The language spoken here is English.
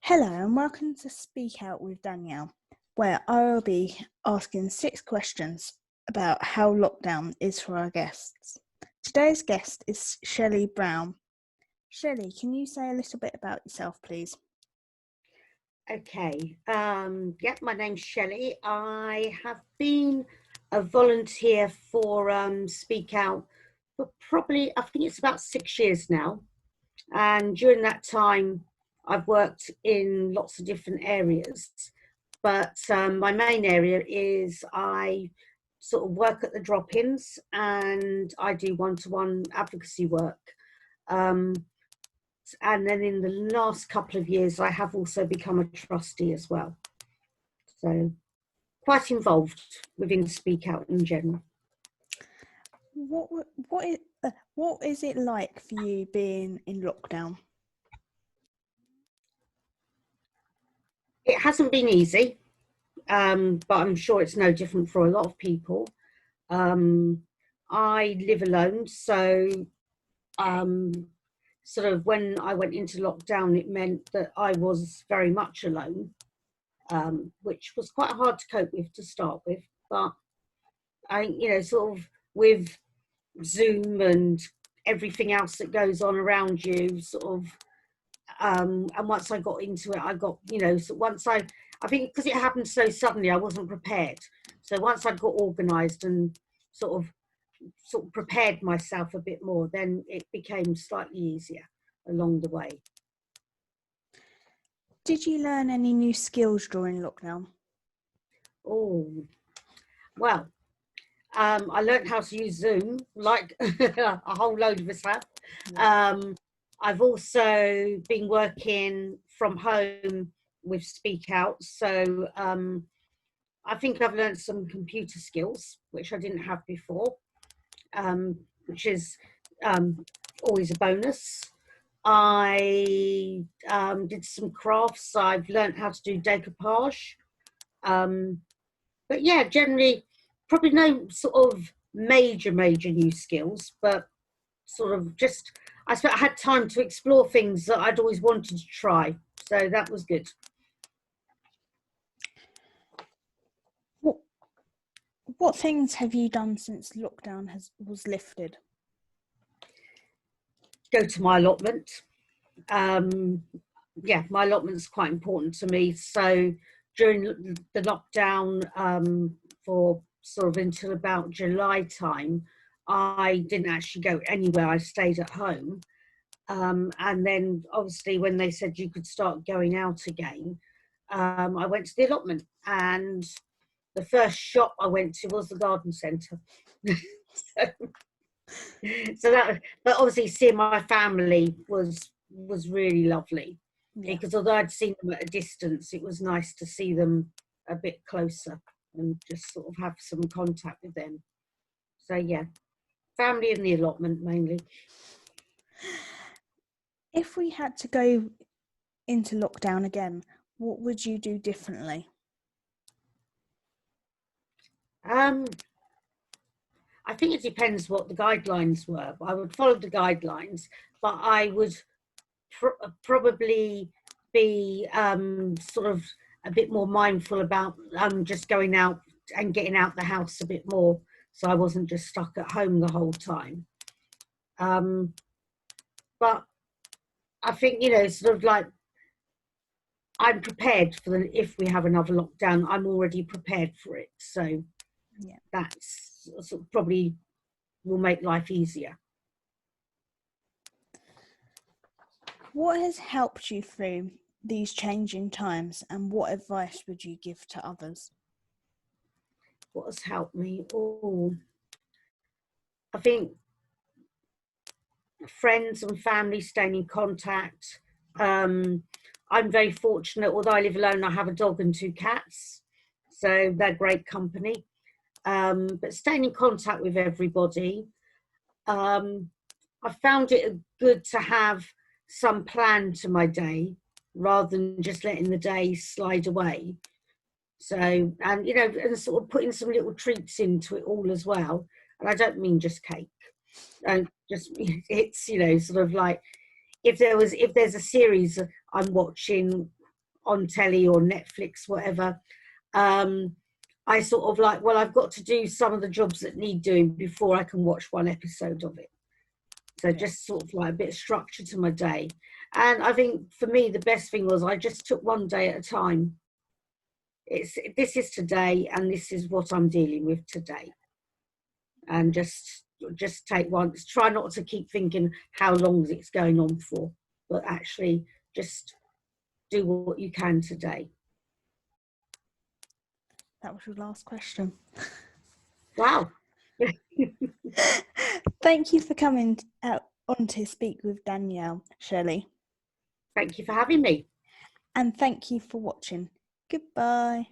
Hello and welcome to Speak Out with Danielle, where I will be asking 6 questions about how lockdown is for our guests. Today's guest is Shelley Brown. Shelley, can you say a little bit about yourself, please? Okay. My name's Shelley. I have been a volunteer for Speak Out for probably, I think it's about 6 years now. And during that time, I've worked in lots of different areas. But my main area is I sort of work at the drop-ins and I do one-to-one advocacy work. And then in the last couple of years, I have also become a trustee as well. So quite involved within Speak Out in general. What is it like for you being in lockdown? It hasn't been easy, but I'm sure it's no different for a lot of people. I live alone, so sort of when I went into lockdown, it meant that I was very much alone, which was quite hard to cope with to start with. But sort of with Zoom and everything else that goes on around you, sort of, and once I got into it, I got, so I think because it happened so suddenly, I wasn't prepared. So once I got organised and sort of prepared myself a bit more, then it became slightly easier along the way. Did you learn any new skills during lockdown? Oh, well, I learned how to use Zoom, like a whole load of us have. I've also been working from home with Speak Out, so I think I've learned some computer skills, which I didn't have before, which is always a bonus. I did some crafts. I've learned how to do decoupage. But yeah, generally, probably no sort of major new skills, but sort of just, I suppose I had time to explore things that I'd always wanted to try. So that was good. What things have you done since lockdown was lifted? Go to my allotment. My allotment's quite important to me. So during the lockdown, for sort of until about July time, I didn't actually go anywhere. I stayed at home. And then obviously when they said you could start going out again, I went to the allotment, and the first shop I went to was the garden centre. But obviously seeing my family was really lovely. Yeah. Because although I'd seen them at a distance, it was nice to see them a bit closer and just sort of have some contact with them. So yeah, family in the allotment mainly. If we had to go into lockdown again, what would you do differently? I think it depends what the guidelines were. I would follow the guidelines, but I would probably be sort of a bit more mindful about just going out and getting out the house a bit more, so I wasn't just stuck at home the whole time. But I think, sort of like, I'm prepared for if we have another lockdown, I'm already prepared for it. So yeah, that's sort of probably will make life easier. What has helped you through these changing times, and what advice would you give to others? What has helped me? Oh, I think friends and family, staying in contact. I'm very fortunate, although I live alone, I have a dog and 2 cats, so they're great company. But staying in contact with everybody. I found it good to have some plan to my day rather than just letting the day slide away. So, and and sort of putting some little treats into it all as well. And I don't mean just cake. It's sort of like, if there's a series I'm watching, on telly or Netflix, whatever, I sort of like, well, I've got to do some of the jobs that need doing before I can watch one episode of it. So just sort of like a bit of structure to my day. And I think for me, the best thing was I just took one day at a time. This is today, and this is what I'm dealing with today. And just take one. Try not to keep thinking how long it's going on for, but actually just do what you can today. That was your last question. Wow. Thank you for coming on to speak with Danielle, Shelley. Thank you for having me. And thank you for watching. Goodbye.